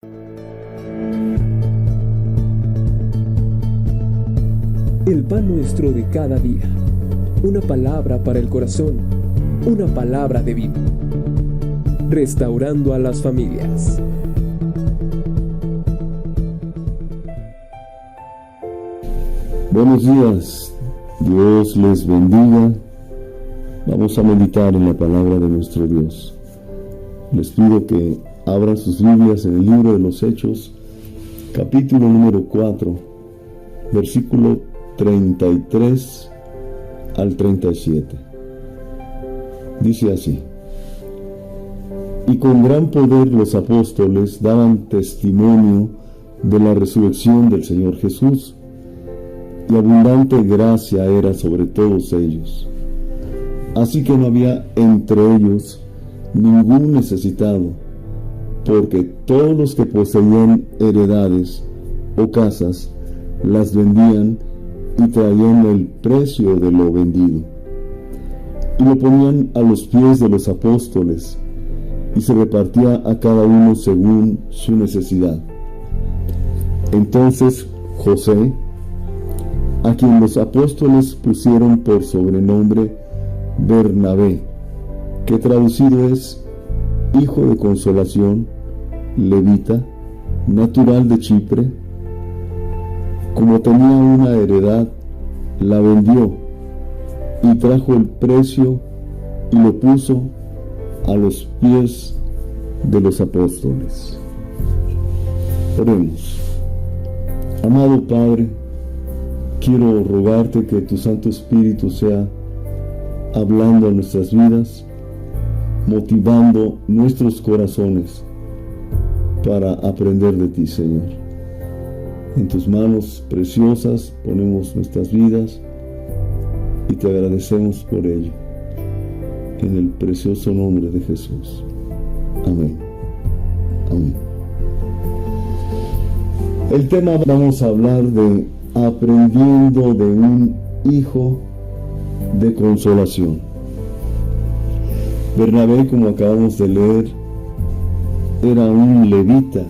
El pan nuestro de cada día. Una palabra para el corazón. Una palabra de vida. Restaurando a las familias. Buenos días, Dios les bendiga. Vamos a meditar en la palabra de nuestro Dios. Les pido que abran sus Biblias en el libro de los Hechos, capítulo número 4, versículo 33 al 37. Dice así: Y con gran poder los apóstoles daban testimonio de la resurrección del Señor Jesús, y abundante gracia era sobre todos ellos. Así que no había entre ellos ningún necesitado, porque todos los que poseían heredades o casas las vendían y traían el precio de lo vendido, y lo ponían a los pies de los apóstoles, y se repartía a cada uno según su necesidad. Entonces José, a quien los apóstoles pusieron por sobrenombre Bernabé, que traducido es Hijo de Consolación, levita, natural de Chipre, como tenía una heredad, la vendió y trajo el precio y lo puso a los pies de los apóstoles. Oremos. Amado Padre, quiero rogarte que tu Santo Espíritu sea hablando a nuestras vidas, motivando nuestros corazones para aprender de ti, Señor. En tus manos preciosas ponemos nuestras vidas y te agradecemos por ello. En el precioso nombre de Jesús. Amén. Amén. El tema, vamos a hablar de aprendiendo de un hijo de consolación. Bernabé, como acabamos de leer, era un levita,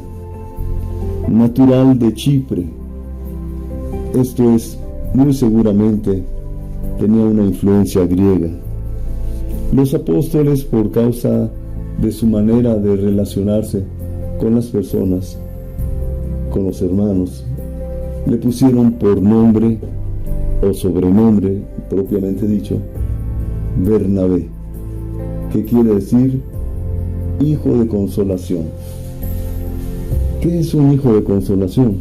natural de Chipre. Esto es, muy seguramente, tenía una influencia griega. Los apóstoles, por causa de su manera de relacionarse con las personas, con los hermanos, le pusieron por nombre o sobrenombre, propiamente dicho, Bernabé, que quiere decir hijo de consolación. ¿Qué es un hijo de consolación?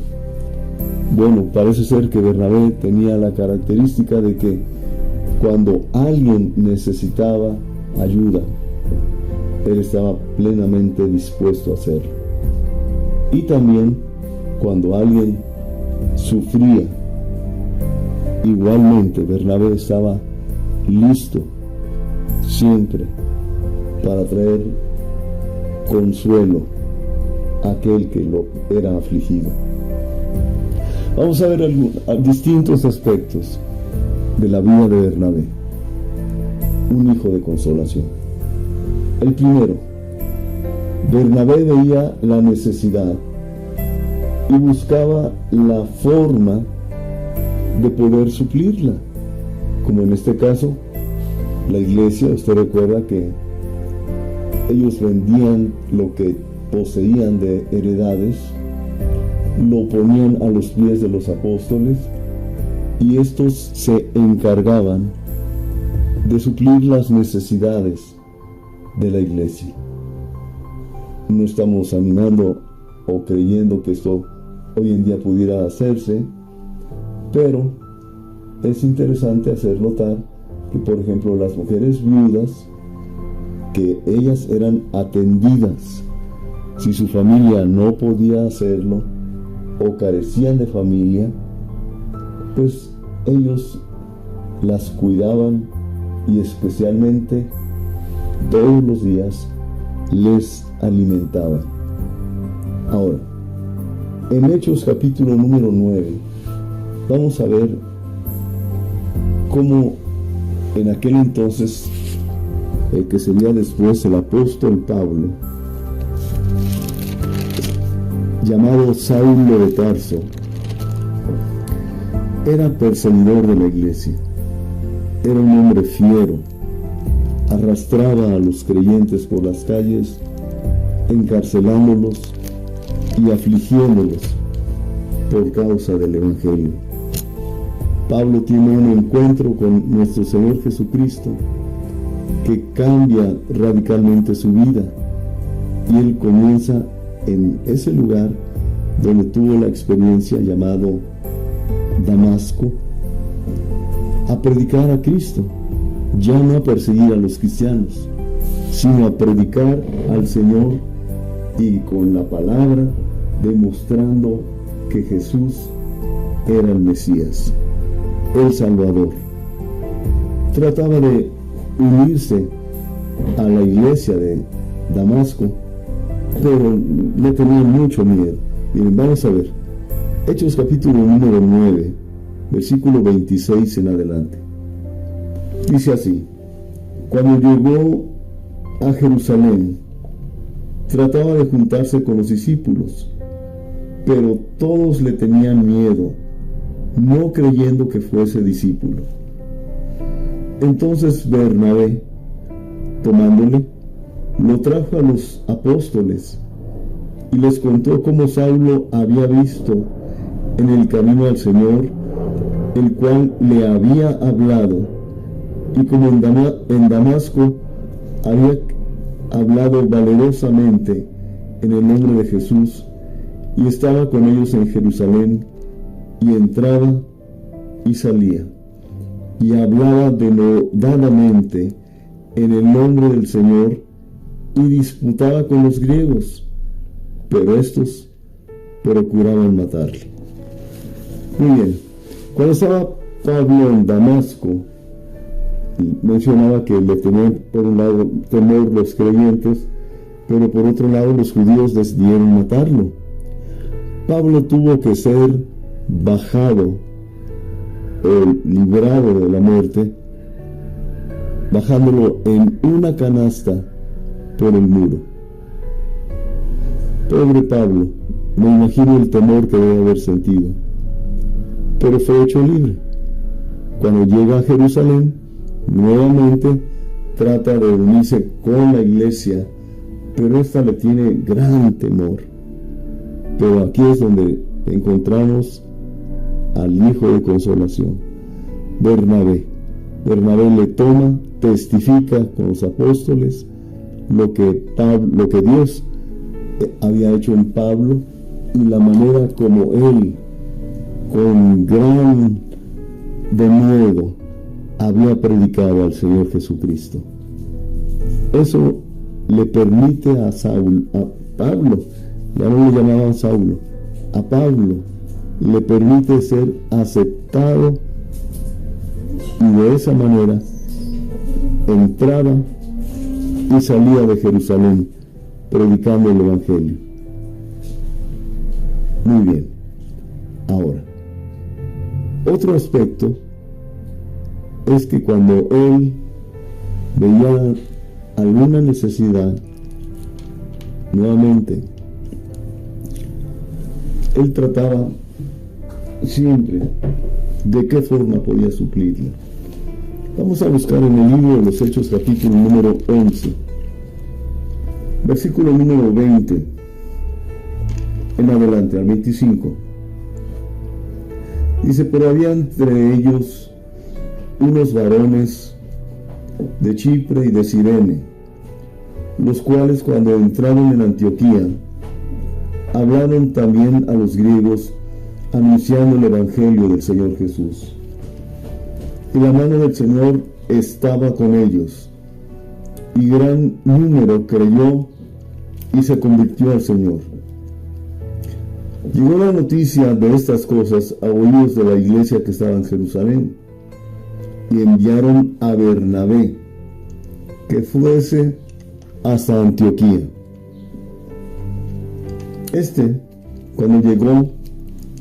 Bueno, parece ser que Bernabé tenía la característica de que cuando alguien necesitaba ayuda, él estaba plenamente dispuesto a hacerlo. Y también cuando alguien sufría, igualmente Bernabé estaba listo siempre para traer consuelo a aquel que lo era afligido. Vamos a ver distintos aspectos de la vida de Bernabé, un hijo de consolación. El primero, Bernabé veía la necesidad y buscaba la forma de poder suplirla, como en este caso la iglesia. Usted recuerda que ellos vendían lo que poseían de heredades, lo ponían a los pies de los apóstoles, y estos se encargaban de suplir las necesidades de la iglesia. No estamos animando o creyendo que esto hoy en día pudiera hacerse, pero es interesante hacer notar que, por ejemplo, las mujeres viudas, que ellas eran atendidas si su familia no podía hacerlo o carecían de familia, pues ellos las cuidaban y especialmente todos los días les alimentaban. Ahora, en Hechos capítulo número 9, vamos a ver cómo en aquel entonces, que sería después el apóstol Pablo, llamado Saulo de Tarso, era perseguidor de la iglesia. Era un hombre fiero. Arrastraba a los creyentes por las calles, encarcelándolos y afligiéndolos por causa del Evangelio. Pablo tiene un encuentro con nuestro Señor Jesucristo que cambia radicalmente su vida, y él comienza en ese lugar donde tuvo la experiencia llamado Damasco a predicar a Cristo, ya no a perseguir a los cristianos, sino a predicar al Señor, y con la palabra demostrando que Jesús era el Mesías, el Salvador. Trataba de unirse a la iglesia de Damasco, pero le tenían mucho miedo. Miren, vamos a ver Hechos capítulo número 9, versículo 26 en adelante. Dice así: cuando llegó a Jerusalén, trataba de juntarse con los discípulos, pero todos le tenían miedo, no creyendo que fuese discípulo. Entonces Bernabé, tomándole, lo trajo a los apóstoles y les contó cómo Saulo había visto en el camino al Señor, el cual le había hablado, y como en Damasco había hablado valerosamente en el nombre de Jesús, y estaba con ellos en Jerusalén, y entraba y salía, y hablaba denodadamente en el nombre del Señor, y disputaba con los griegos, pero estos procuraban matarle. Muy bien, cuando estaba Pablo en Damasco, mencionaba que le tenían por un lado temor los creyentes, pero por otro lado los judíos decidieron matarlo. Pablo tuvo que ser bajado o librado de la muerte, bajándolo en una canasta por el muro. Pobre Pablo, me imagino el temor que debe haber sentido, pero fue hecho libre. Cuando llega a Jerusalén, nuevamente trata de unirse con la iglesia, pero esta le tiene gran temor. Pero aquí es donde encontramos al Hijo de Consolación, Bernabé. Bernabé le toma, testifica con los apóstoles lo que Dios había hecho en Pablo, y la manera como él, con gran denuedo, había predicado al Señor Jesucristo. Eso le permite a Pablo, ya no le llamaban Saulo, a Pablo le permite ser aceptado, y de esa manera entraba y salía de Jerusalén predicando el Evangelio. Muy bien. Ahora, otro aspecto es que cuando él veía alguna necesidad, nuevamente, él trataba siempre de qué forma podía suplirla. Vamos a buscar en el libro de los Hechos capítulo número 11, versículo número 20 en adelante, al 25. Dice: pero había entre ellos unos varones de Chipre y de Cirene, los cuales cuando entraron en Antioquía, hablaron también a los griegos, anunciando el Evangelio del Señor Jesús. Y la mano del Señor estaba con ellos, y gran número creyó y se convirtió al Señor. Llegó la noticia de estas cosas a oídos de la iglesia que estaba en Jerusalén, y enviaron a Bernabé que fuese hasta Antioquía. Cuando llegó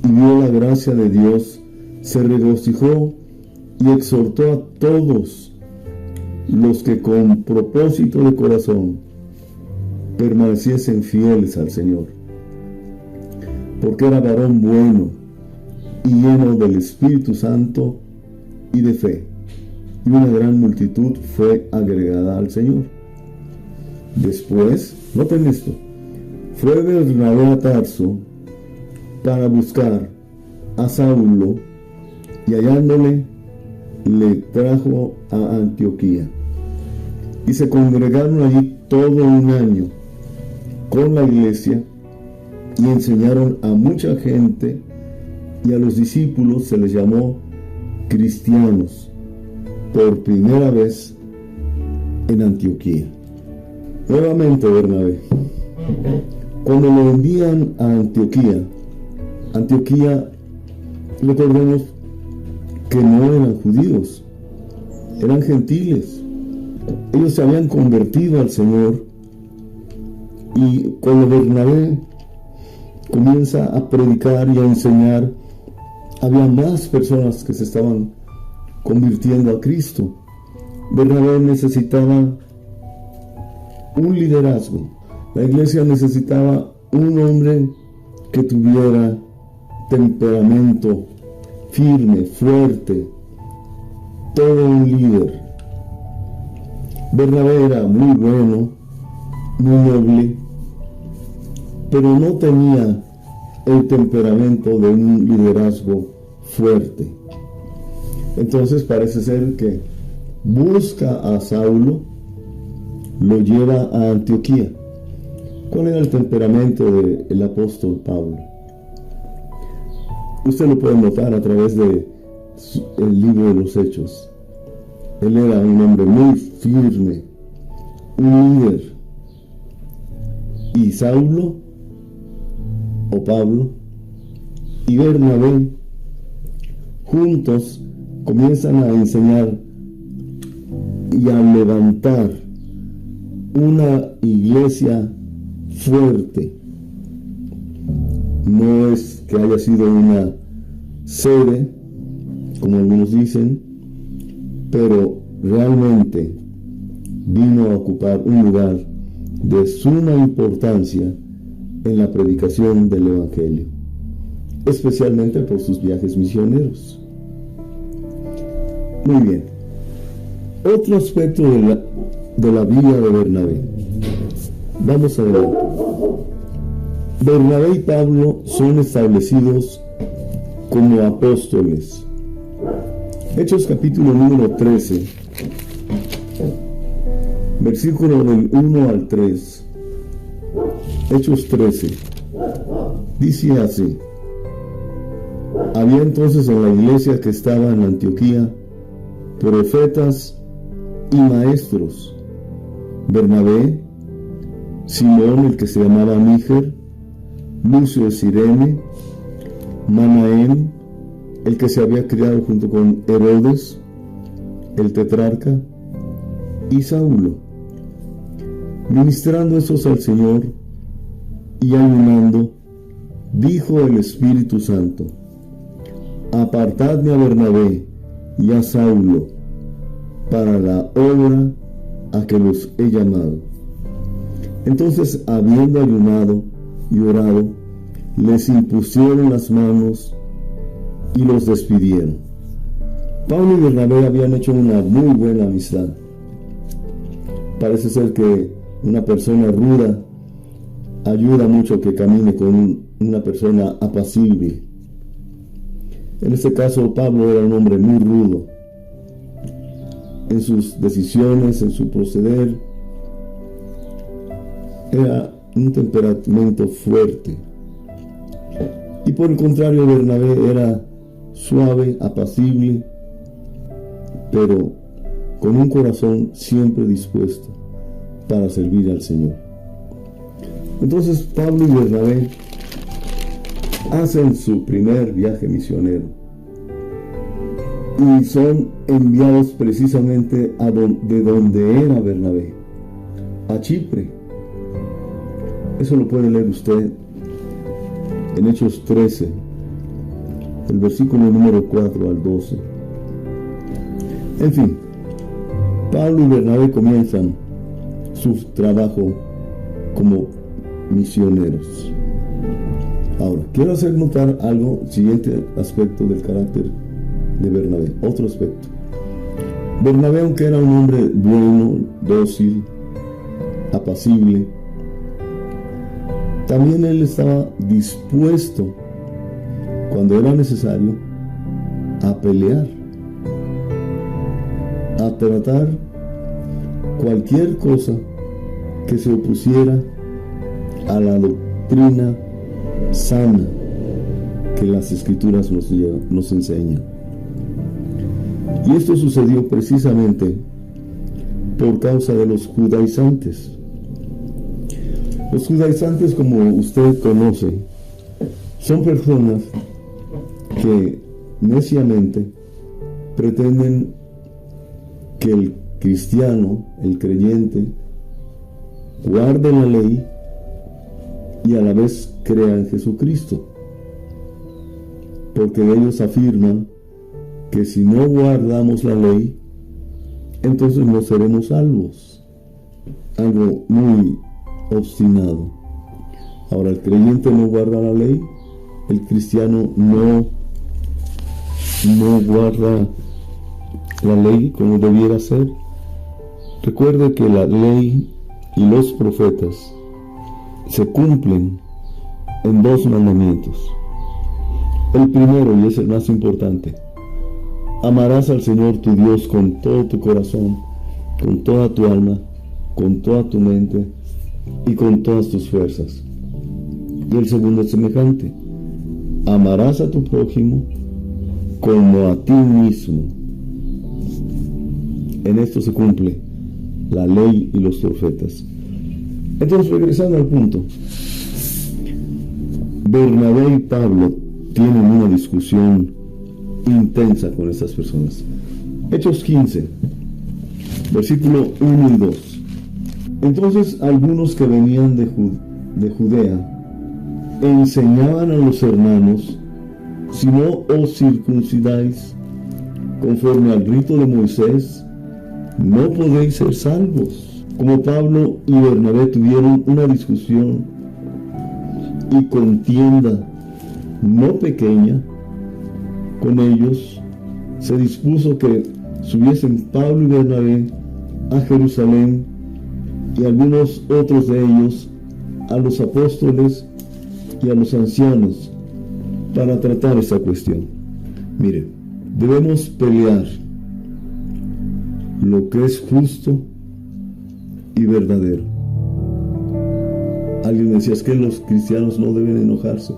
y vio la gracia de Dios, se regocijó y exhortó a todos los que con propósito de corazón permaneciesen fieles al Señor. porque era varón bueno y lleno del Espíritu Santo y de fe, y una gran multitud fue agregada al Señor. Después, noten esto, fue Bernabé a Tarso para buscar a Saulo, y hallándole le trajo a Antioquía, y se congregaron allí todo un año con la iglesia y enseñaron a mucha gente, y a los discípulos se les llamó cristianos por primera vez en Antioquía. Nuevamente Bernabé, cuando lo envían a Antioquía, recordemos que no eran judíos, eran gentiles. Ellos se habían convertido al Señor, y cuando Bernabé comienza a predicar y a enseñar, había más personas que se estaban convirtiendo a Cristo. Bernabé necesitaba un liderazgo. La iglesia necesitaba un hombre que tuviera temperamento firme, fuerte, todo un líder. Bernabé era muy bueno, muy noble, pero no tenía el temperamento de un liderazgo fuerte. Entonces parece ser que busca a Saulo, lo lleva a Antioquía. ¿Cuál era el temperamento del apóstol Pablo? Usted lo puede notar a través del libro de los Hechos. Él era un hombre muy firme, un líder. Y Saulo, o Pablo, y Bernabé, juntos comienzan a enseñar y a levantar una iglesia fuerte. No es que haya sido una sede, como algunos dicen, pero realmente vino a ocupar un lugar de suma importancia en la predicación del Evangelio, especialmente por sus viajes misioneros. Muy bien. Otro aspecto de la vida de Bernabé. Vamos a ver. Bernabé y Pablo son establecidos como apóstoles. Hechos capítulo número 13, versículo del 1 al 3. Hechos 13. Dice así: había entonces en la iglesia que estaba en Antioquía profetas y maestros: Bernabé, Simón el que se llamaba Níger, Lucio de Cirene, Manaén, el que se había criado junto con Herodes, el tetrarca, y Saulo. Ministrando estos al Señor y ayunando, dijo el Espíritu Santo: apartadme a Bernabé y a Saulo para la obra a que los he llamado. Entonces, habiendo ayunado y orado, les impusieron las manos y los despidieron. Pablo y Bernabé habían hecho una muy buena amistad. Parece ser que una persona ruda ayuda mucho que camine con una persona apacible. En este caso, Pablo era un hombre muy rudo en sus decisiones, en su proceder. Era un temperamento fuerte. Y por el contrario, Bernabé era suave, apacible, pero con un corazón siempre dispuesto para servir al Señor. Entonces Pablo y Bernabé hacen su primer viaje misionero y son enviados precisamente de donde era Bernabé, a Chipre. Eso lo puede leer usted en Hechos 13, el versículo número 4 al 12. En fin, Pablo y Bernabé comienzan su trabajo como misioneros. Ahora, quiero hacer notar algo, siguiente aspecto del carácter de Bernabé, otro aspecto. Bernabé, aunque era un hombre bueno, dócil, apacible, también él estaba dispuesto, cuando era necesario, a pelear, a tratar cualquier cosa que se opusiera a la doctrina sana que las Escrituras nos enseñan. Y esto sucedió precisamente por causa de los judaizantes. Los judaizantes, como usted conoce, son personas que neciamente pretenden que el cristiano, el creyente, guarde la ley y a la vez crea en Jesucristo, porque ellos afirman que si no guardamos la ley, entonces no seremos salvos. Algo muy obstinado. Ahora, el creyente no guarda la ley, el cristiano no guarda la ley como debiera ser. Recuerde que la ley y los profetas se cumplen en dos mandamientos. El primero, y es el más importante: amarás al Señor tu Dios con todo tu corazón, con toda tu alma, con toda tu mente y con todas tus fuerzas. Y el segundo es semejante: amarás a tu prójimo como a ti mismo. En esto se cumple la ley y los profetas. Entonces, regresando al punto, Bernabé y Pablo tienen una discusión intensa con estas personas. Hechos 15, versículo 1 y 2. Entonces algunos que venían de Judea enseñaban a los hermanos: si no os circuncidáis conforme al rito de Moisés, no podéis ser salvos. Como Pablo y Bernabé tuvieron una discusión y contienda no pequeña con ellos, se dispuso que subiesen Pablo y Bernabé a Jerusalén y algunos otros de ellos a los apóstoles y a los ancianos para tratar esta cuestión. Mire, debemos pelear lo que es justo y verdadero. Alguien decía: es que los cristianos no deben enojarse.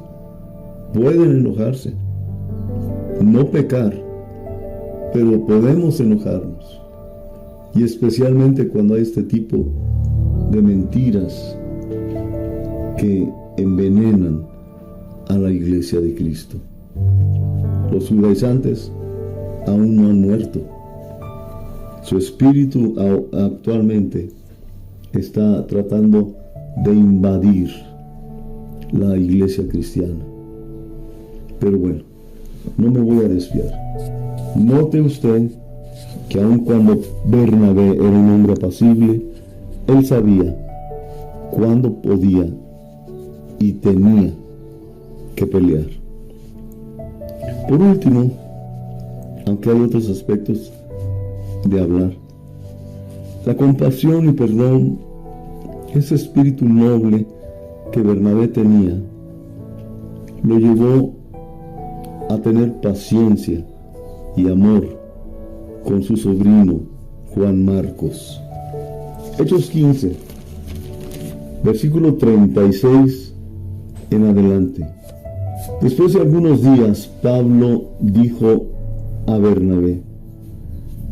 Pueden enojarse, no pecar, pero podemos enojarnos, y especialmente cuando hay este tipo de mentiras que envenenan a la iglesia de Cristo. Los judaizantes aún no han muerto. Su espíritu actualmente está tratando de invadir la iglesia cristiana. Pero bueno, no me voy a desviar. Note usted que aun cuando Bernabé era un hombre apacible, él sabía cuándo podía y tenía que pelear. Por último, aunque hay otros aspectos de hablar, la compasión y perdón, ese espíritu noble que Bernabé tenía, lo llevó a tener paciencia y amor con su sobrino Juan Marcos. Hechos 15, versículo 36 en adelante. Después de algunos días, Pablo dijo a Bernabé: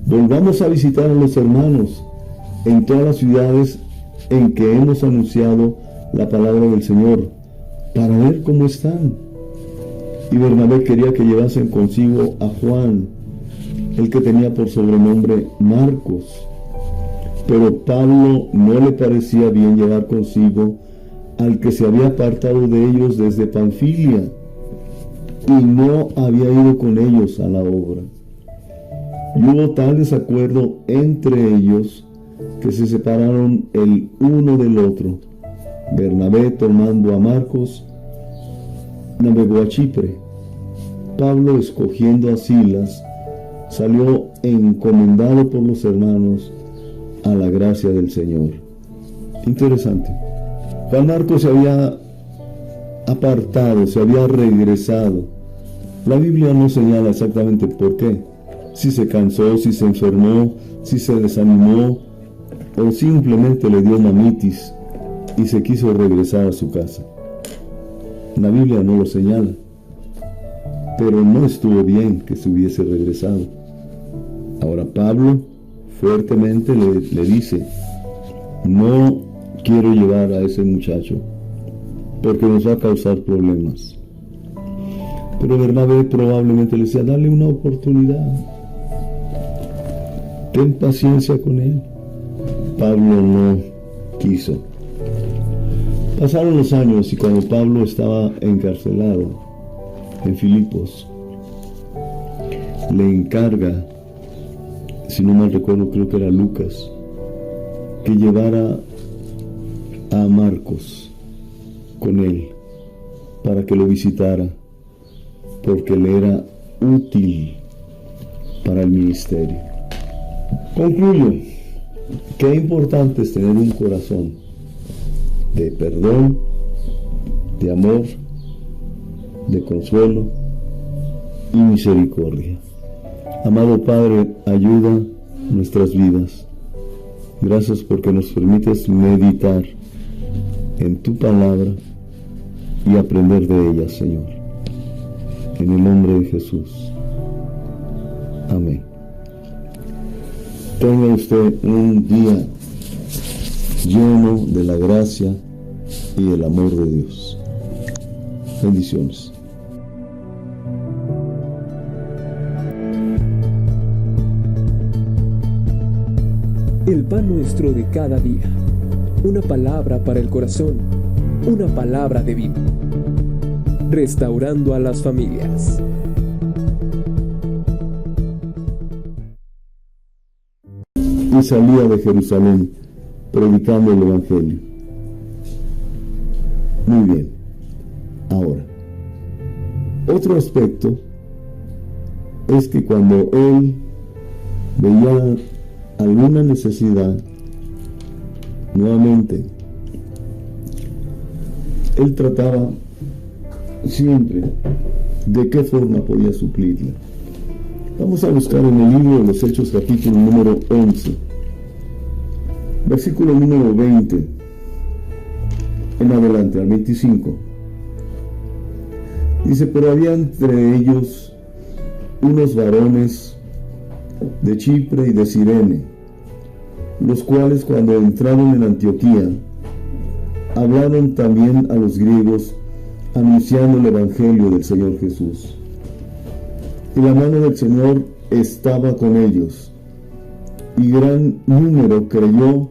volvamos a visitar a los hermanos en todas las ciudades en que hemos anunciado la palabra del Señor, para ver cómo están. Y Bernabé quería que llevasen consigo a Juan, el que tenía por sobrenombre Marcos. Pero Pablo no le parecía bien llevar consigo al que se había apartado de ellos desde Panfilia y no había ido con ellos a la obra. Y hubo tal desacuerdo entre ellos que se separaron el uno del otro, Bernabé tomando a Marcos navegó a Chipre. Pablo, escogiendo a Silas, salió encomendado por los hermanos a la gracia del Señor. Interesante. Juan Marcos se había apartado, se había regresado. La Biblia no señala exactamente por qué. Si se cansó, si se enfermó, si se desanimó, o simplemente le dio mamitis y se quiso regresar a su casa. La Biblia no lo señala, pero no estuvo bien que se hubiese regresado. Ahora Pablo fuertemente le dice: no quiero llevar a ese muchacho porque nos va a causar problemas. Pero Bernabé probablemente le decía: dale una oportunidad, ten paciencia con él. Pablo no quiso. Pasaron los años y cuando Pablo estaba encarcelado en Filipos, le encarga, si no mal recuerdo, creo que era Lucas, que llevara a Marcos con él para que lo visitara, porque le era útil para el ministerio. Concluyo: qué importante es tener un corazón de perdón, de amor, de consuelo y misericordia. Amado Padre, ayuda nuestras vidas. Gracias porque nos permites meditar en tu palabra y aprender de ella, Señor. En el nombre de Jesús. Amén. Tenga usted un día lleno de la gracia y el amor de Dios. Bendiciones. El pan nuestro de cada día. Una palabra para el corazón. Una palabra de vida. Restaurando a las familias. Y salía de Jerusalén predicando el Evangelio. Muy bien. Ahora, otro aspecto es que cuando él veía alguna necesidad, nuevamente, él trataba siempre de qué forma podía suplirla. Vamos a buscar en el libro de los Hechos, capítulo número 11, versículo número 20 en adelante, al 25. Dice: pero había entre ellos unos varones de Chipre y de Cirene, los cuales, cuando entraron en Antioquía, hablaron también a los griegos, anunciando el Evangelio del Señor Jesús. Y la mano del Señor estaba con ellos, y gran número creyó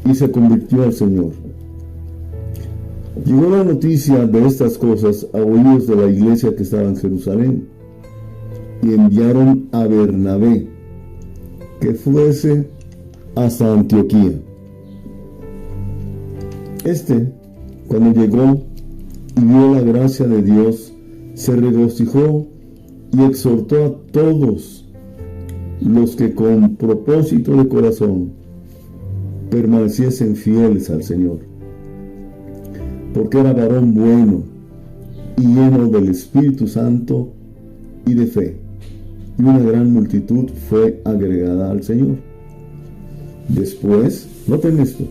y se convirtió al Señor. Llegó la noticia de estas cosas a oídos de la iglesia que estaba en Jerusalén, y enviaron a Bernabé que fuese hasta Antioquía. Cuando llegó y vio la gracia de Dios, se regocijó y exhortó a todos los que con propósito de corazón permaneciesen fieles al Señor, porque era varón bueno y lleno del Espíritu Santo y de fe, y una gran multitud fue agregada al Señor. Después, noten esto,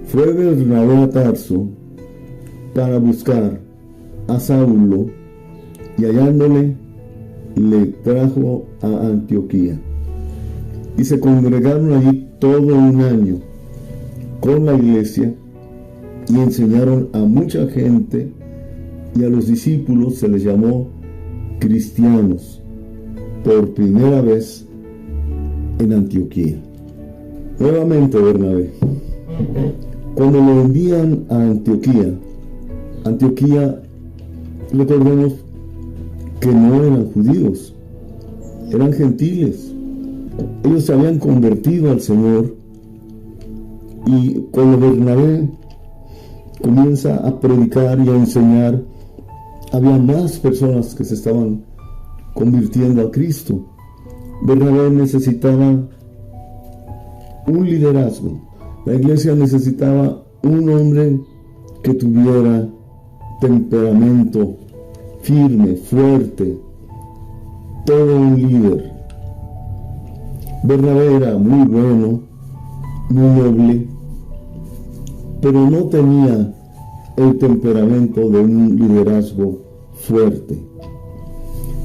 fue Bernabé a Tarso para buscar a Saulo, y hallándole le trajo a Antioquía, y se congregaron allí todo un año con la iglesia, y enseñaron a mucha gente, y a los discípulos se les llamó cristianos por primera vez en Antioquía. Nuevamente Bernabé, cuando lo envían a Antioquía, recordemos que no eran judíos, eran gentiles. Ellos se habían convertido al Señor, y cuando Bernabé comienza a predicar y a enseñar había más personas que se estaban convirtiendo a Cristo. Bernabé necesitaba un liderazgo. La iglesia necesitaba un hombre que tuviera temperamento firme, fuerte, todo un líder. Bernabé era muy bueno, muy noble, pero no tenía el temperamento de un liderazgo fuerte.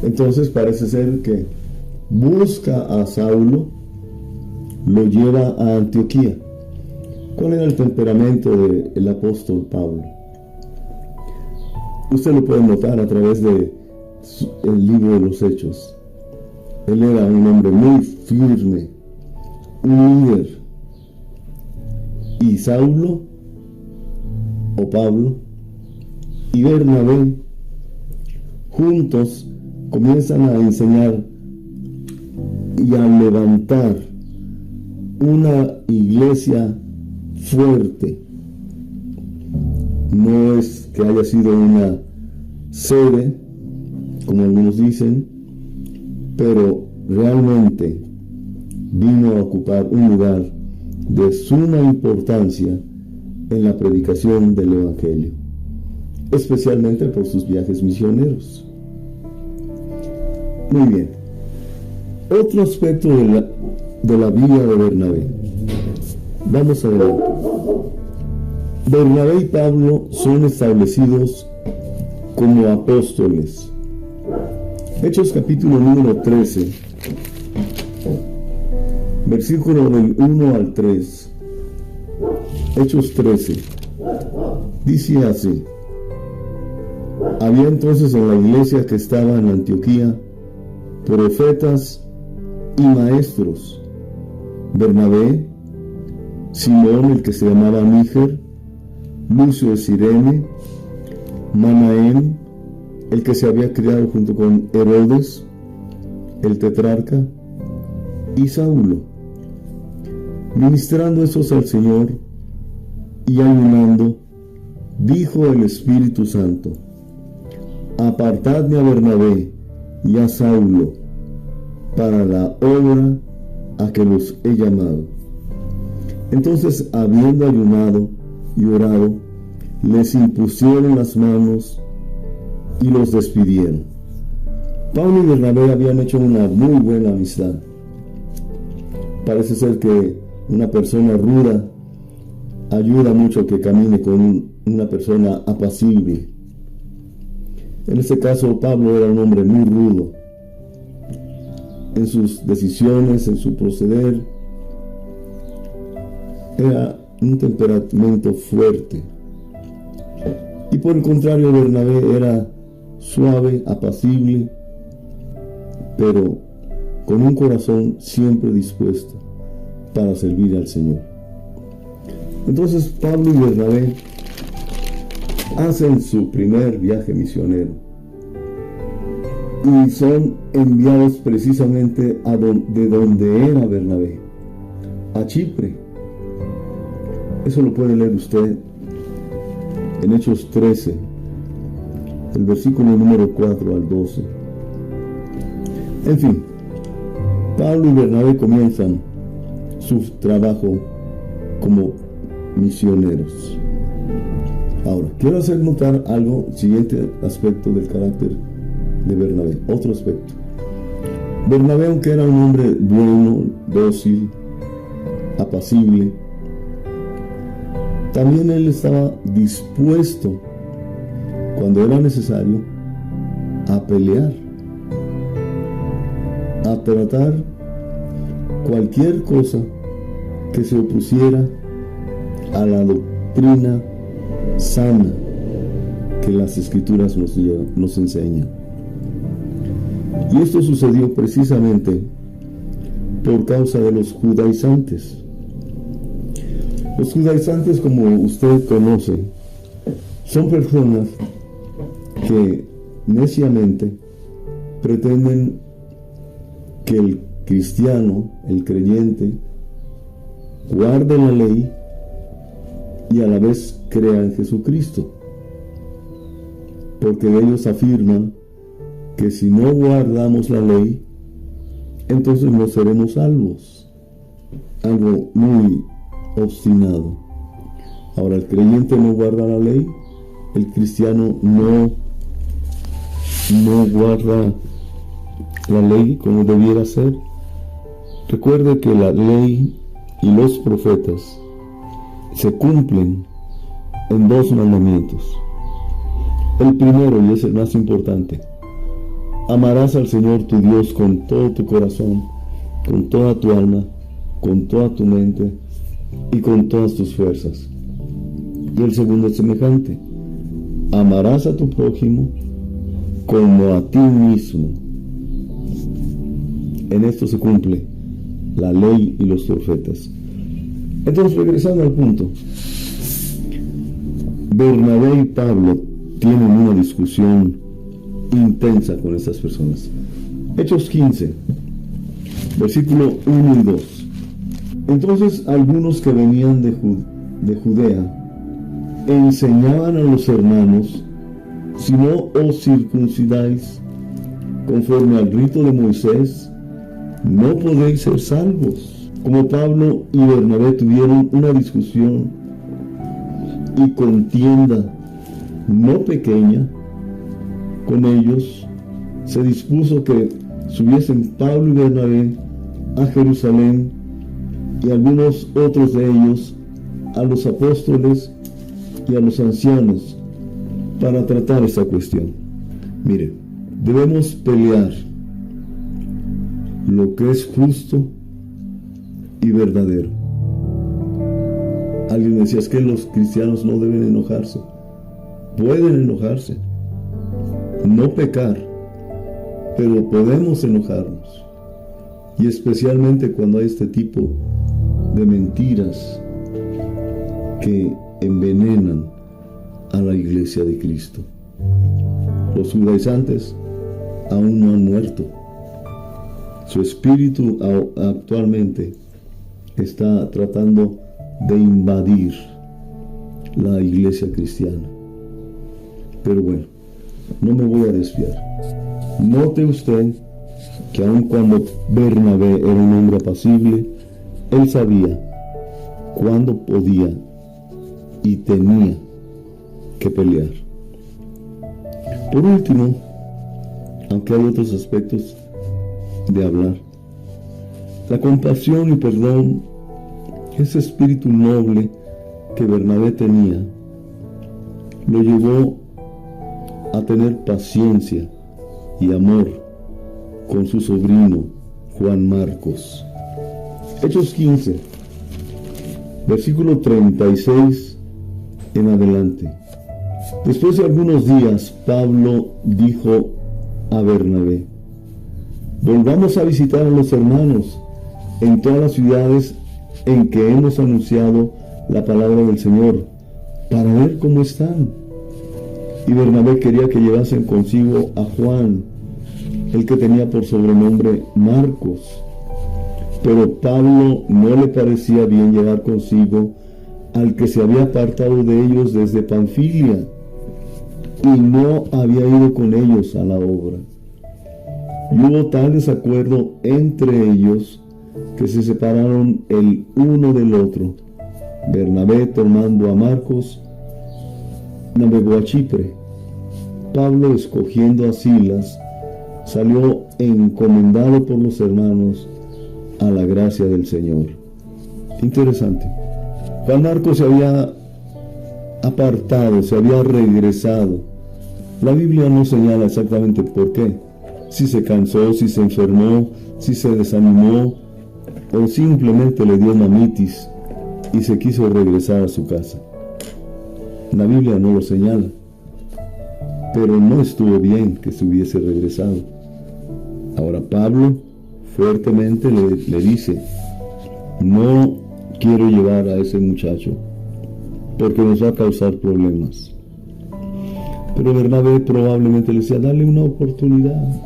Entonces parece ser que busca a Saulo, lo lleva a Antioquía. ¿Cuál era el temperamento del apóstol Pablo? Usted lo puede notar a través del libro de los Hechos. Él era un hombre muy firme, un líder. Y Saulo, o Pablo, y Bernabé, juntos comienzan a enseñar y a levantar una iglesia fuerte. No es que haya sido una sede, como algunos dicen, pero realmente vino a ocupar un lugar de suma importancia en la predicación del Evangelio, especialmente por sus viajes misioneros. Muy bien. Otro aspecto de la vida de Bernabé. Vamos a ver. Bernabé y Pablo son establecidos como apóstoles. Hechos capítulo número 13, versículo del 1 al 3. Hechos 13. Dice así: había entonces en la iglesia que estaba en Antioquía profetas y maestros: Bernabé, Simón, el que se llamaba Níger, Lucio de Cirene, Manaén, el que se había criado junto con Herodes, el tetrarca, y Saulo. Ministrando estos al Señor y ayunando, dijo el Espíritu Santo: apartadme a Bernabé y a Saulo para la obra a que los he llamado. Entonces, habiendo ayunado y orado, les impusieron las manos y los despidieron. Pablo y Bernabé habían hecho una muy buena amistad. Parece ser que una persona ruda ayuda mucho a que camine con una persona apacible. En este caso, Pablo era un hombre muy rudo en sus decisiones, en su proceder. Era un temperamento fuerte. Y por el contrario, Bernabé era suave, apacible, pero con un corazón siempre dispuesto para servir al Señor. Entonces Pablo y Bernabé hacen su primer viaje misionero y son enviados precisamente de donde era Bernabé, a Chipre. Eso lo puede leer usted en Hechos 13, el versículo número 4 al 12. En fin, Pablo y Bernabé comienzan su trabajo como misioneros. Ahora, quiero hacer notar algo, siguiente aspecto del carácter de Bernabé, otro aspecto. Bernabé, aunque era un hombre bueno, dócil, apacible, también él estaba dispuesto, cuando era necesario, a pelear, a tratar cualquier cosa que se opusiera a la doctrina sana que las Escrituras nos enseñan. Y esto sucedió precisamente por causa de los judaizantes. Los judaizantes, como usted conoce, son personas que neciamente pretenden que el cristiano, el creyente, guarde la ley y a la vez crea en Jesucristo. porque ellos afirman que si no guardamos la ley, entonces no seremos salvos. Algo muy obstinado. Ahora, el creyente no guarda la ley, el cristiano no guarda la ley como debiera ser. Recuerde que la ley y los profetas se cumplen en dos mandamientos. El primero, y es el más importante: amarás al Señor tu Dios con todo tu corazón, con toda tu alma, con toda tu mente y con todas tus fuerzas. Y el segundo es semejante: amarás a tu prójimo como a ti mismo. En esto se cumple la ley y los profetas. Entonces, regresando al punto, Bernabé y Pablo tienen una discusión intensa con estas personas. Hechos 15, versículo 1 y 2. Entonces algunos que venían de Judea enseñaban a los hermanos: si no os circuncidáis conforme al rito de Moisés, no podéis ser salvos. Como Pablo y Bernabé tuvieron una discusión y contienda no pequeña con ellos, se dispuso que subiesen Pablo y Bernabé a Jerusalén y algunos otros de ellos a los apóstoles y a los ancianos para tratar esta cuestión. Mire, debemos pelear lo que es justo y verdadero. Alguien decía: es que los cristianos no deben enojarse. Pueden enojarse, no pecar, pero podemos enojarnos, y especialmente cuando hay este tipo de mentiras que envenenan a la iglesia de Cristo. Los judaizantes aún no han muerto. Su espíritu actualmente está tratando de invadir la iglesia cristiana. Pero bueno, no me voy a desviar. Note usted que aun cuando Bernabé era un hombre apacible, él sabía cuándo podía y tenía que pelear. Por último, aunque hay otros aspectos de hablar, la compasión y perdón, ese espíritu noble que Bernabé tenía, lo llevó a tener paciencia y amor con su sobrino Juan Marcos. Hechos 15, versículo 36 en adelante. Después de algunos días, Pablo dijo a Bernabé: volvamos a visitar a los hermanos en todas las ciudades en que hemos anunciado la palabra del Señor, para ver cómo están. Y Bernabé quería que llevasen consigo a Juan, el que tenía por sobrenombre Marcos. Pero Pablo no le parecía bien llevar consigo al que se había apartado de ellos desde Panfilia y no había ido con ellos a la obra. Y hubo tal desacuerdo entre ellos que se separaron el uno del otro. Bernabé, tomando a Marcos, navegó a Chipre. Pablo, escogiendo a Silas, salió encomendado por los hermanos a la gracia del Señor. Interesante. Juan Marcos se había apartado, se había regresado. La Biblia no señala exactamente por qué. Si se cansó, si se enfermó, si se desanimó, o simplemente le dio mamitis y se quiso regresar a su casa. La Biblia no lo señala, pero no estuvo bien que se hubiese regresado. Ahora Pablo fuertemente le dice: no quiero llevar a ese muchacho porque nos va a causar problemas. Pero Bernabé probablemente le decía: dale una oportunidad,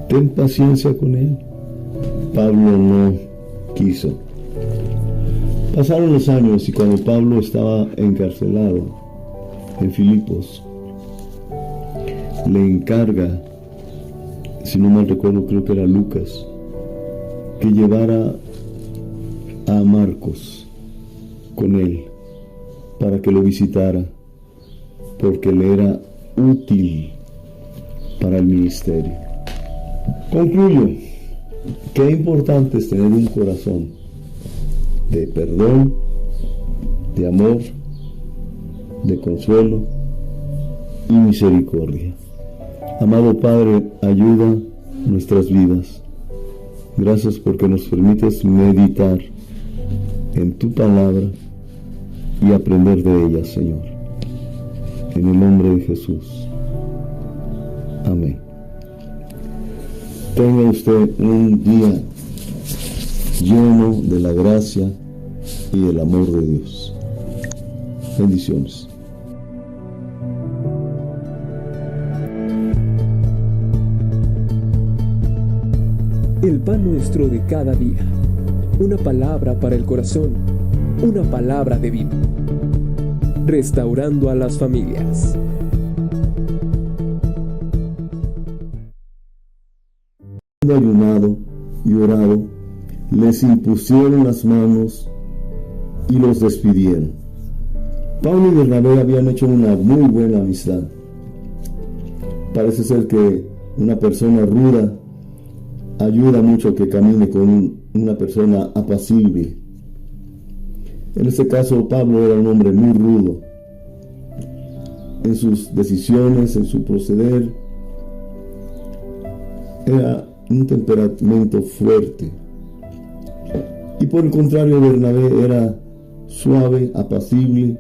ten paciencia con él. Pablo no quiso. Pasaron los años y cuando Pablo estaba encarcelado en Filipos, le encarga, si no mal recuerdo, creo que era Lucas, que llevara a Marcos con él para que lo visitara, porque le era útil para el ministerio. Concluyo, qué importante es tener un corazón de perdón, de amor, de consuelo y misericordia. Amado Padre, ayuda nuestras vidas. Gracias porque nos permites meditar en tu palabra y aprender de ella, Señor. En el nombre de Jesús. Amén. Tenga usted un día lleno de la gracia y el amor de Dios. Bendiciones. El pan nuestro de cada día. Una palabra para el corazón. Una palabra de vida. Restaurando a las familias. Ayunado y orado, les impusieron las manos y los despidieron. Pablo y Bernabé habían hecho una muy buena amistad. Parece ser que una persona ruda ayuda mucho que camine con una persona apacible. En este caso, Pablo era un hombre muy rudo en sus decisiones, en su proceder. Era un temperamento fuerte. Y por el contrario, Bernabé era suave, apacible,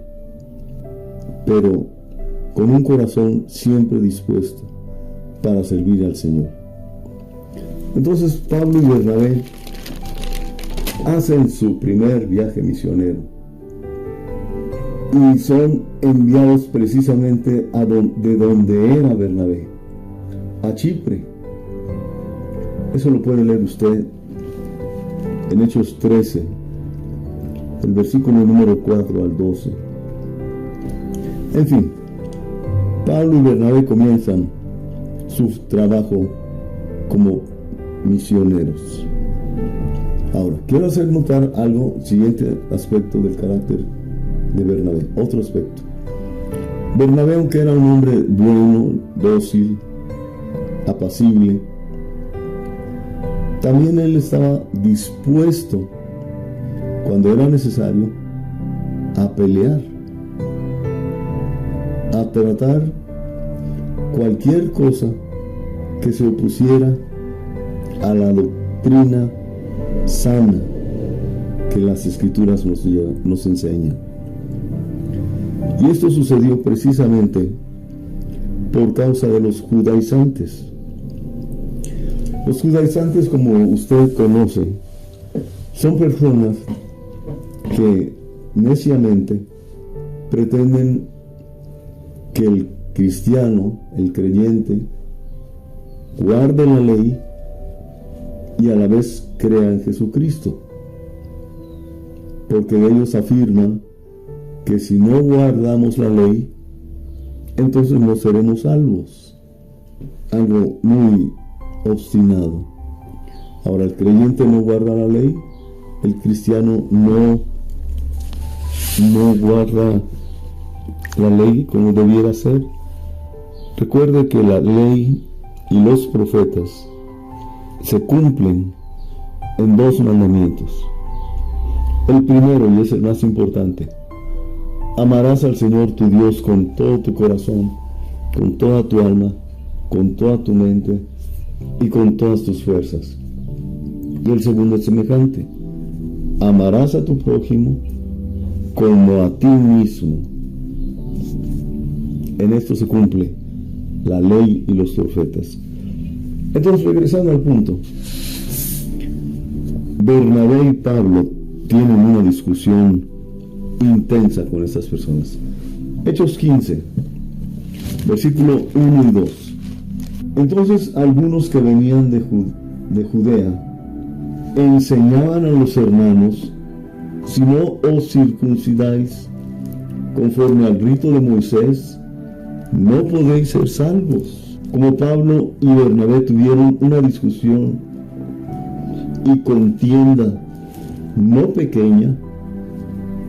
pero con un corazón siempre dispuesto para servir al Señor. Entonces Pablo y Bernabé hacen su primer viaje misionero y son enviados precisamente de donde era Bernabé, a Chipre. Eso lo puede leer usted en Hechos 13, el versículo número 4 al 12. En fin, Pablo y Bernabé comienzan su trabajo como misioneros. Ahora, quiero hacer notar algo, siguiente aspecto del carácter de Bernabé, otro aspecto. Bernabé, aunque era un hombre bueno, dócil, apacible, también él estaba dispuesto, cuando era necesario, a pelear, a tratar cualquier cosa que se opusiera a la doctrina sana que las Escrituras nos enseñan. Y esto sucedió precisamente por causa de los judaizantes. Los judaizantes, como usted conoce, son personas que neciamente pretenden que el cristiano, el creyente, guarde la ley y a la vez crea en Jesucristo, porque ellos afirman que si no guardamos la ley, entonces no seremos salvos. Algo muy obstinado. Ahora, el creyente no guarda la ley, el cristiano no guarda la ley como debiera ser. Recuerde que la ley y los profetas se cumplen en dos mandamientos. El primero, y es el más importante: amarás al Señor tu Dios con todo tu corazón, con toda tu alma, con toda tu mente y con todas tus fuerzas. Y el segundo es semejante: amarás a tu prójimo como a ti mismo. En esto se cumple la ley y los profetas. Entonces, regresando al punto, Bernabé y Pablo tienen una discusión intensa con estas personas. Hechos 15, versículo 1 y 2. Entonces algunos que venían de Judea enseñaban a los hermanos: si no os circuncidáis conforme al rito de Moisés, no podéis ser salvos. Como Pablo y Bernabé tuvieron una discusión y contienda no pequeña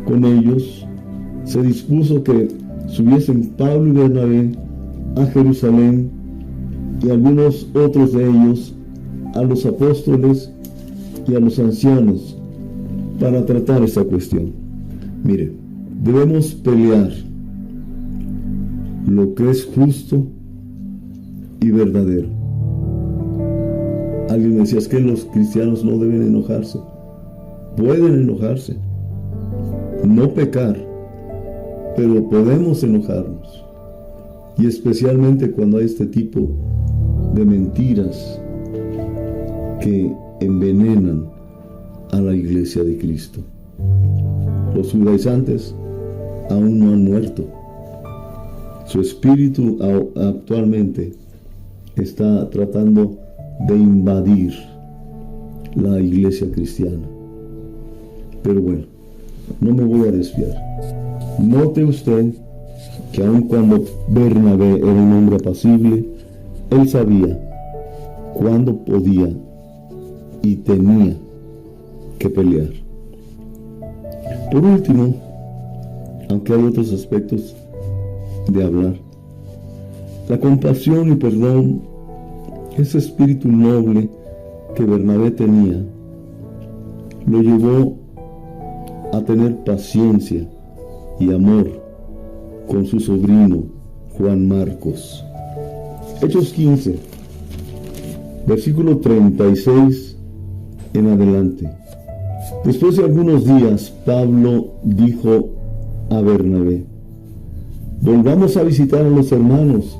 con ellos, se dispuso que subiesen Pablo y Bernabé a Jerusalén y algunos otros de ellos a los apóstoles y a los ancianos para tratar esta cuestión. Mire, debemos pelear lo que es justo y verdadero. Alguien me decía, es que los cristianos no deben enojarse. Pueden enojarse, no pecar, pero podemos enojarnos. Y especialmente cuando hay este tipo de mentiras que envenenan a la iglesia de Cristo. Los judaizantes aún no han muerto. Su espíritu actualmente está tratando de invadir la iglesia cristiana. Pero bueno, no me voy a desviar. Note usted que aun cuando Bernabé era un hombre apacible, él sabía cuándo podía y tenía que pelear. Por último, aunque hay otros aspectos de hablar, la compasión y perdón, ese espíritu noble que Bernabé tenía, lo llevó a tener paciencia y amor con su sobrino Juan Marcos. Hechos 15, versículo 36 en adelante. Después de algunos días, Pablo dijo a Bernabé: volvamos a visitar a los hermanos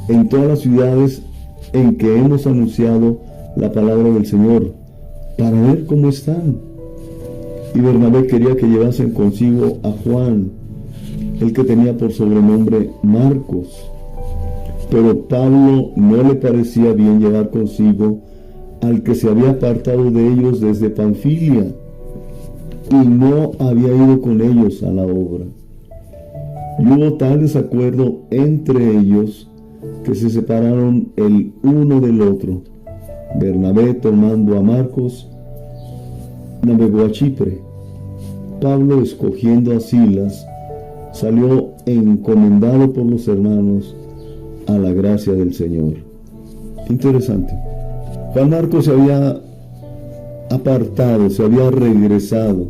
en todas las ciudades en que hemos anunciado la palabra del Señor, para ver cómo están. Y Bernabé quería que llevasen consigo a Juan, el que tenía por sobrenombre Marcos. Pero Pablo no le parecía bien llevar consigo al que se había apartado de ellos desde Panfilia y no había ido con ellos a la obra. Y hubo tal desacuerdo entre ellos que se separaron el uno del otro. Bernabé, tomando a Marcos, navegó a Chipre. Pablo, escogiendo a Silas, salió encomendado por los hermanos a la gracia del Señor. Interesante. Juan Marcos se había apartado, se había regresado.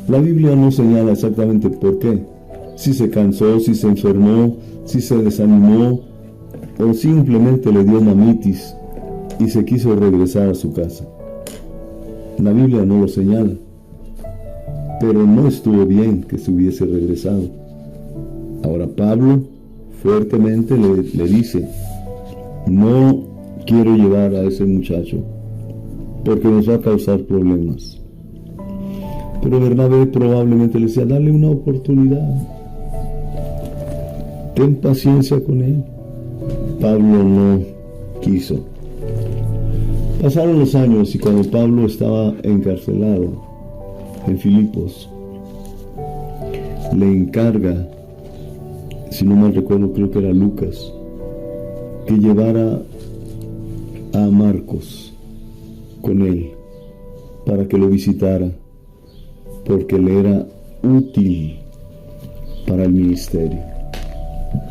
La Biblia no señala exactamente por qué. Si se cansó, si se enfermó, si se desanimó, o simplemente le dio mamitis y se quiso regresar a su casa. La Biblia no lo señala, pero no estuvo bien que se hubiese regresado. Ahora Pablo fuertemente le dice: no quiero llevar a ese muchacho porque nos va a causar problemas. Pero Bernabé probablemente le decía: dale una oportunidad, ten paciencia con él. Pablo no quiso. Pasaron los años y cuando Pablo estaba encarcelado en Filipos, le encarga, si no mal recuerdo, creo que era Lucas, que llevara a Marcos con él para que lo visitara, porque le era útil para el ministerio.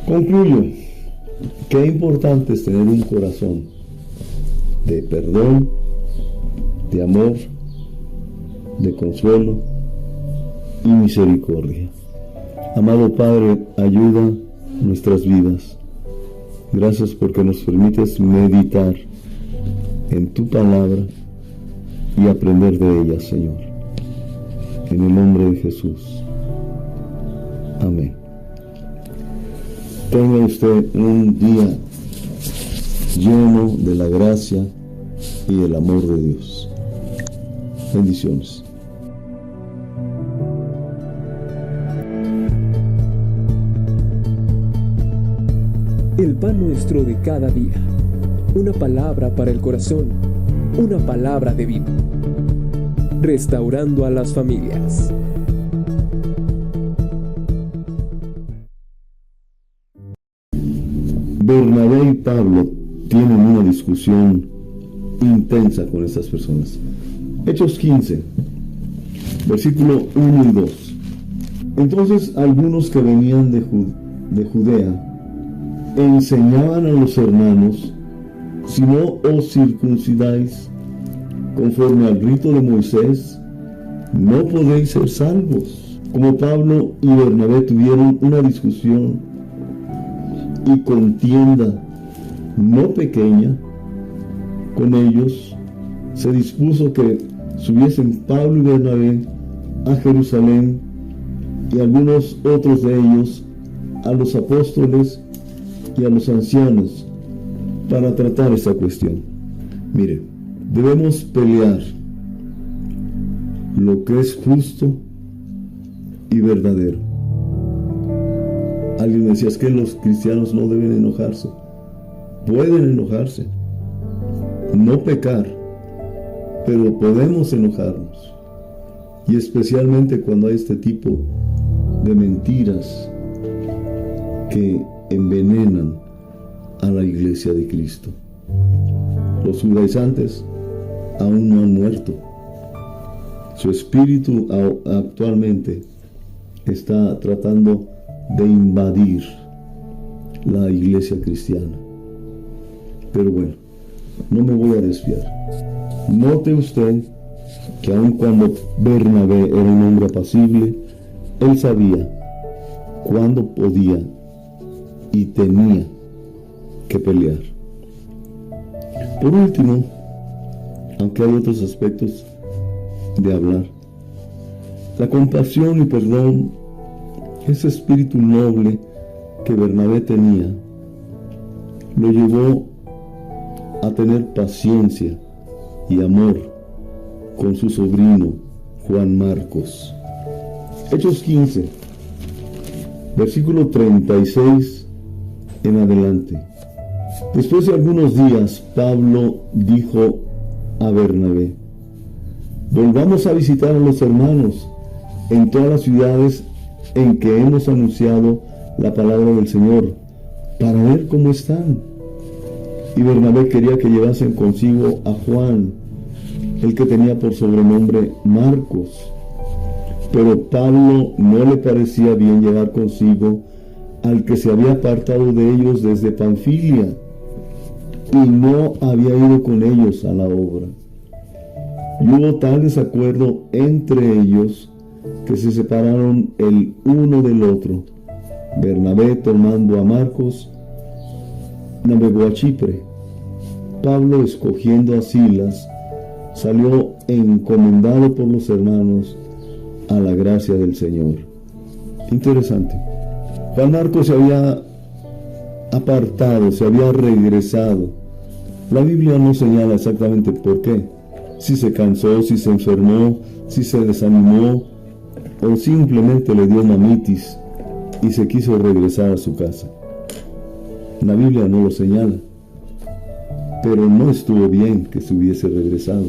Concluyo: qué importante es tener un corazón de perdón, de amor, de consuelo y misericordia. Amado Padre, ayuda nuestras vidas. Gracias porque nos permites meditar en tu palabra y aprender de ella, Señor. En el nombre de Jesús. Amén. Tenga usted un día lleno de la gracia y el amor de Dios. Bendiciones. El pan nuestro de cada día. Una palabra para el corazón. Una palabra de vida. Restaurando a las familias. Bernabé y Pablo tienen una discusión intensa con estas personas. Hechos 15, versículo 1 y 2. Entonces algunos que venían de Judea enseñaban a los hermanos: si no os circuncidáis conforme al rito de Moisés, no podéis ser salvos. Como Pablo y Bernabé tuvieron una discusión y contienda no pequeña con ellos, se dispuso que subiesen Pablo y Bernabé a Jerusalén y algunos otros de ellos a los apóstoles y a los ancianos para tratar esta cuestión. Mire, debemos pelear lo que es justo y verdadero. Alguien me decía: es que los cristianos no deben enojarse. Pueden enojarse, no pecar, pero podemos enojarnos, y especialmente cuando hay este tipo de mentiras que envenenan a la iglesia de Cristo. Los judaizantes aún no han muerto. Su espíritu actualmente está tratando de invadir la iglesia cristiana. Pero bueno, no me voy a desviar. Note usted que aun cuando Bernabé era un hombre apacible, él sabía cuándo podía y tenía que pelear. Por último, aunque hay otros aspectos de hablar, la compasión y perdón, ese espíritu noble que Bernabé tenía, lo llevó a tener paciencia y amor con su sobrino Juan Marcos. Hechos 15, versículo 36 en adelante. Después de algunos días, Pablo dijo a Bernabé: volvamos a visitar a los hermanos en todas las ciudades en que hemos anunciado la palabra del Señor, para ver cómo están. Y Bernabé quería que llevasen consigo a Juan, el que tenía por sobrenombre Marcos. Pero Pablo no le parecía bien llevar consigo al que se había apartado de ellos desde Panfilia y no había ido con ellos a la obra. Y hubo tal desacuerdo entre ellos que se separaron el uno del otro. Bernabé, tomando a Marcos, navegó a Chipre. Pablo, escogiendo a Silas, salió encomendado por los hermanos a la gracia del Señor. Interesante. Juan Marcos se había apartado, se había regresado. La Biblia no señala exactamente por qué. Si se cansó, si se enfermó, si se desanimó, o simplemente le dio mamitis y se quiso regresar a su casa. La Biblia no lo señala, pero no estuvo bien que se hubiese regresado.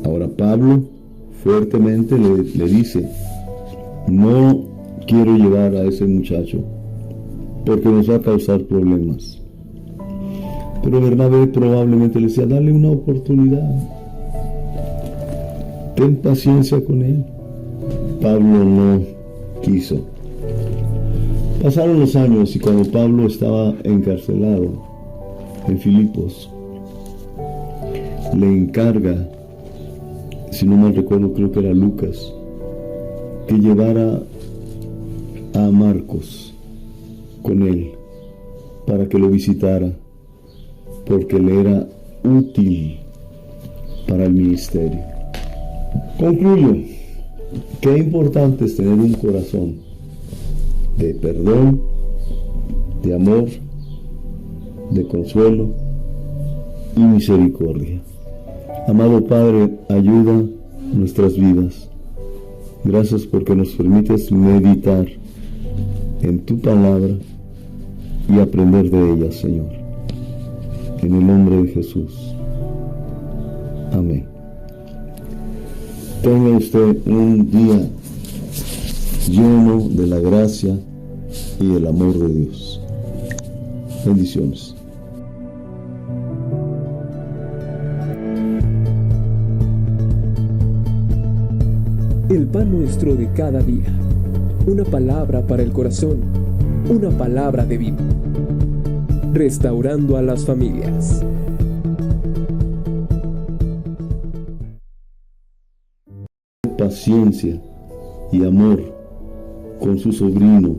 Ahora Pablo fuertemente le dice: no quiero llevar a ese muchacho porque nos va a causar problemas. Pero Bernabé probablemente le decía: dale una oportunidad, ten paciencia con él. Pablo no quiso. Pasaron los años y cuando Pablo estaba encarcelado en Filipos, le encarga, si no mal recuerdo, creo que era Lucas, que llevara a Marcos con él para que lo visitara, porque le era útil para el ministerio. Concluyo: qué importante es tener un corazón de perdón, de amor, de consuelo y misericordia. Amado Padre, ayuda nuestras vidas. Gracias porque nos permites meditar en tu palabra y aprender de ella, Señor. En el nombre de Jesús. Amén. Tenga usted un día lleno de la gracia y el amor de Dios. Bendiciones. El pan nuestro de cada día. Una palabra para el corazón. Una palabra de vida. Restaurando a las familias. Paciencia y amor con su sobrino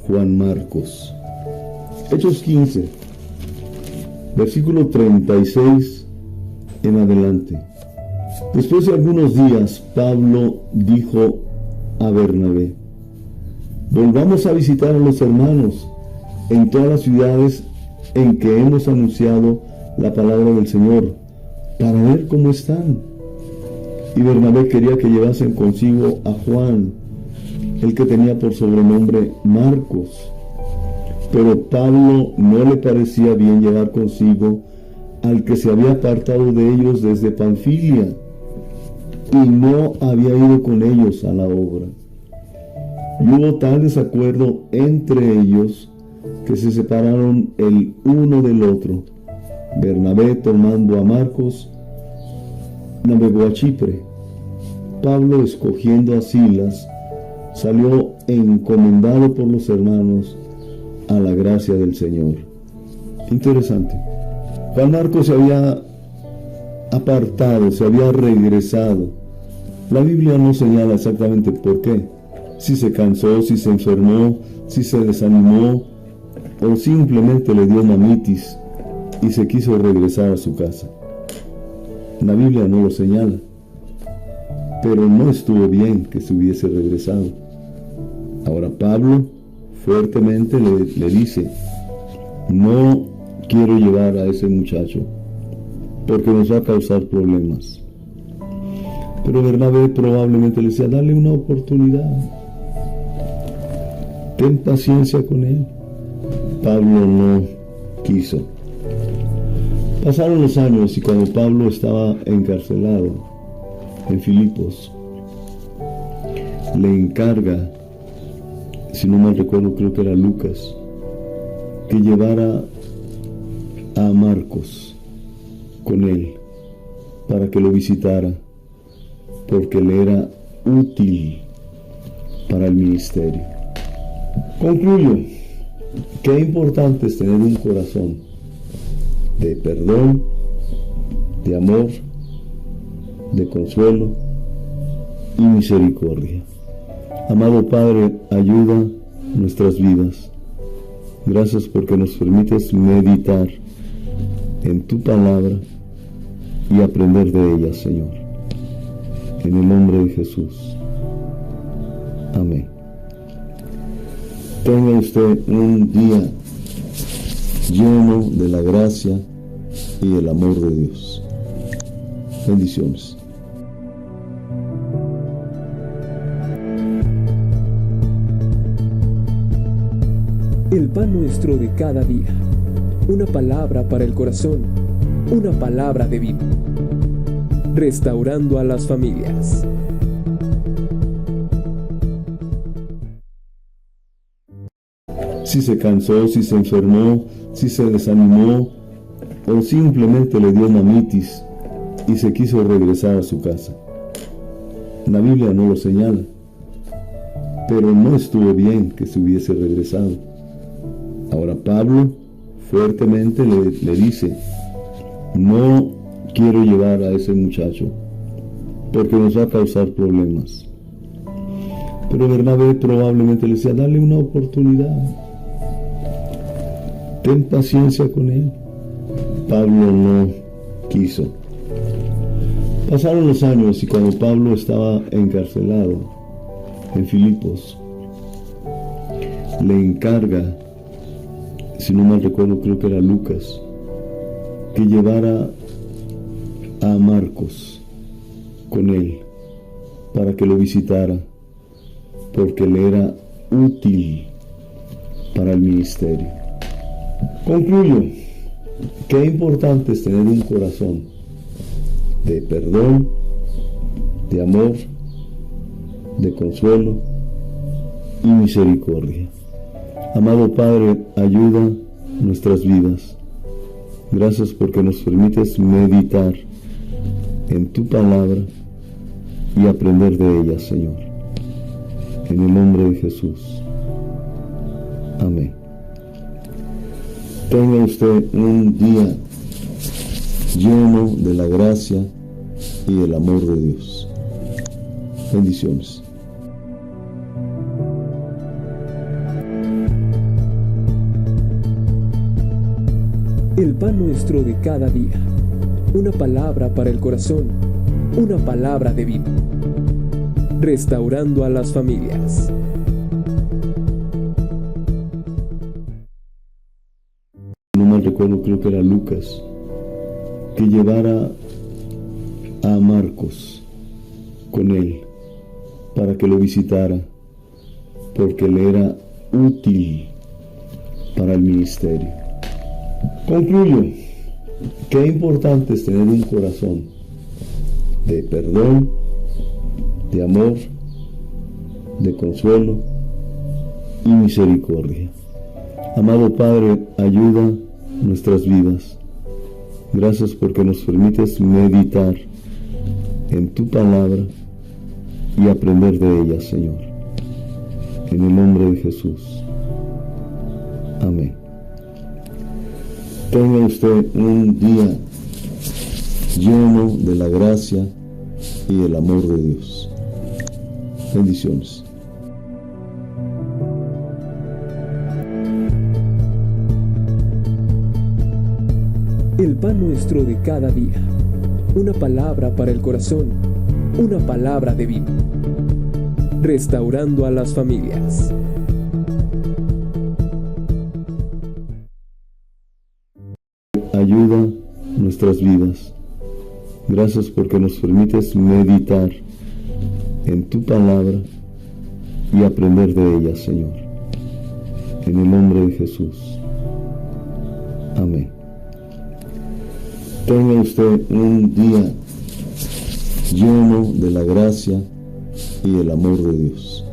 Juan Marcos. Hechos 15, versículo 36 en adelante. Después de algunos días, Pablo dijo a Bernabé: volvamos a visitar a los hermanos en todas las ciudades en que hemos anunciado la palabra del Señor, para ver cómo están. Y Bernabé quería que llevasen consigo a Juan, el que tenía por sobrenombre Marcos. Pero Pablo no le parecía bien llevar consigo al que se había apartado de ellos desde Panfilia, y no había ido con ellos a la obra. Y hubo tal desacuerdo entre ellos que se separaron el uno del otro. Bernabé, tomando a Marcos, navegó a Chipre. Pablo, escogiendo a Silas, salió encomendado por los hermanos a la gracia del Señor. Interesante. Juan Marcos se había apartado, se había regresado. La Biblia no señala exactamente por qué. Si se cansó, si se enfermó, si se desanimó, o simplemente le dio mamitis y se quiso regresar a su casa. La Biblia no lo señala, pero no estuvo bien que se hubiese regresado. Ahora Pablo fuertemente le dice: no quiero llevar a ese muchacho porque nos va a causar problemas. Pero Bernabé probablemente le decía: dale una oportunidad, ten paciencia con él. Pablo no quiso. Pasaron los años y cuando Pablo estaba encarcelado en Filipos, le encarga, si no mal recuerdo, creo que era Lucas, que llevara a Marcos con él para que lo visitara, porque le era útil para el ministerio. Concluyo: qué importante es tener un corazón de perdón, de amor, de consuelo y misericordia. Amado Padre, ayuda nuestras vidas. Gracias porque nos permites meditar en tu palabra y aprender de ella, Señor. En el nombre de Jesús. Amén. Tenga usted un día lleno de la gracia y el amor de Dios. Bendiciones. El pan nuestro de cada día. Una palabra para el corazón. Una palabra de vida. Restaurando a las familias. Si se cansó, si se enfermó, si se desanimó, o simplemente le dio mamitis y se quiso regresar a su casa. La Biblia no lo señala, pero no estuvo bien que se hubiese regresado. Ahora Pablo fuertemente le dice: no quiero llevar a ese muchacho porque nos va a causar problemas. Pero Bernabé probablemente le decía: dale una oportunidad, ten paciencia con él. Pablo no quiso. Pasaron los años y cuando Pablo estaba encarcelado en Filipos, le encarga, si no mal recuerdo, creo que era Lucas, que llevara a Marcos con él para que lo visitara, porque le era útil para el ministerio. Concluyo: qué importante es tener un corazón de perdón, de amor, de consuelo y misericordia. Amado Padre, ayuda nuestras vidas. Gracias porque nos permites meditar en tu palabra y aprender de ella, Señor. En el nombre de Jesús. Amén. Tenga usted un día lleno de la gracia y el amor de Dios. Bendiciones. El pan nuestro de cada día. Una palabra para el corazón. Una palabra de vida. Restaurando a las familias. No mal recuerdo, creo que era Lucas, que llevara a Marcos con él para que lo visitara, porque le era útil para el ministerio. Concluyo, qué importante es tener un corazón de perdón, de amor, de consuelo y misericordia. Amado Padre, ayuda nuestras vidas. Gracias porque nos permites meditar en tu palabra y aprender de ella, Señor. En el nombre de Jesús. Amén. Tenga usted un día lleno de la gracia y el amor de Dios. Bendiciones. El pan nuestro de cada día. Una palabra para el corazón. Una palabra de vida. Restaurando a las familias. Ayuda nuestras vidas. Gracias porque nos permites meditar en tu palabra y aprender de ella, Señor. En el nombre de Jesús. Amén. Tenga usted un día lleno de la gracia y el amor de Dios.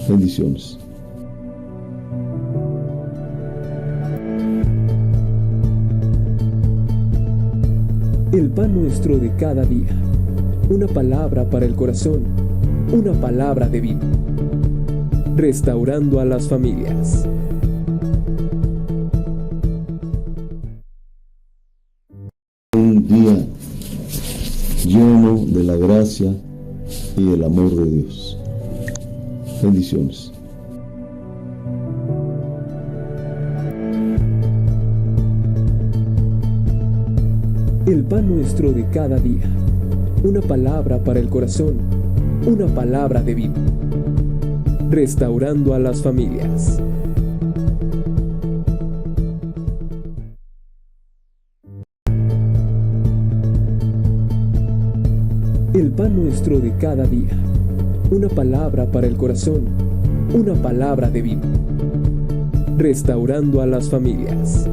Bendiciones. El pan nuestro de cada día. Una palabra para el corazón. Una palabra de vida. Restaurando a las familias. Un día lleno de la gracia y el amor de Dios. Bendiciones. El pan nuestro de cada día. Una palabra para el corazón. Una palabra de vida. Restaurando a las familias. El pan nuestro de cada día. Una palabra para el corazón. Una palabra de vida. Restaurando a las familias.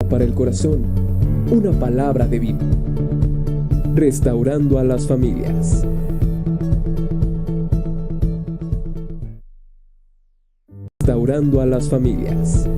Para el corazón. Una palabra de vida. Restaurando a las familias. Restaurando a las familias.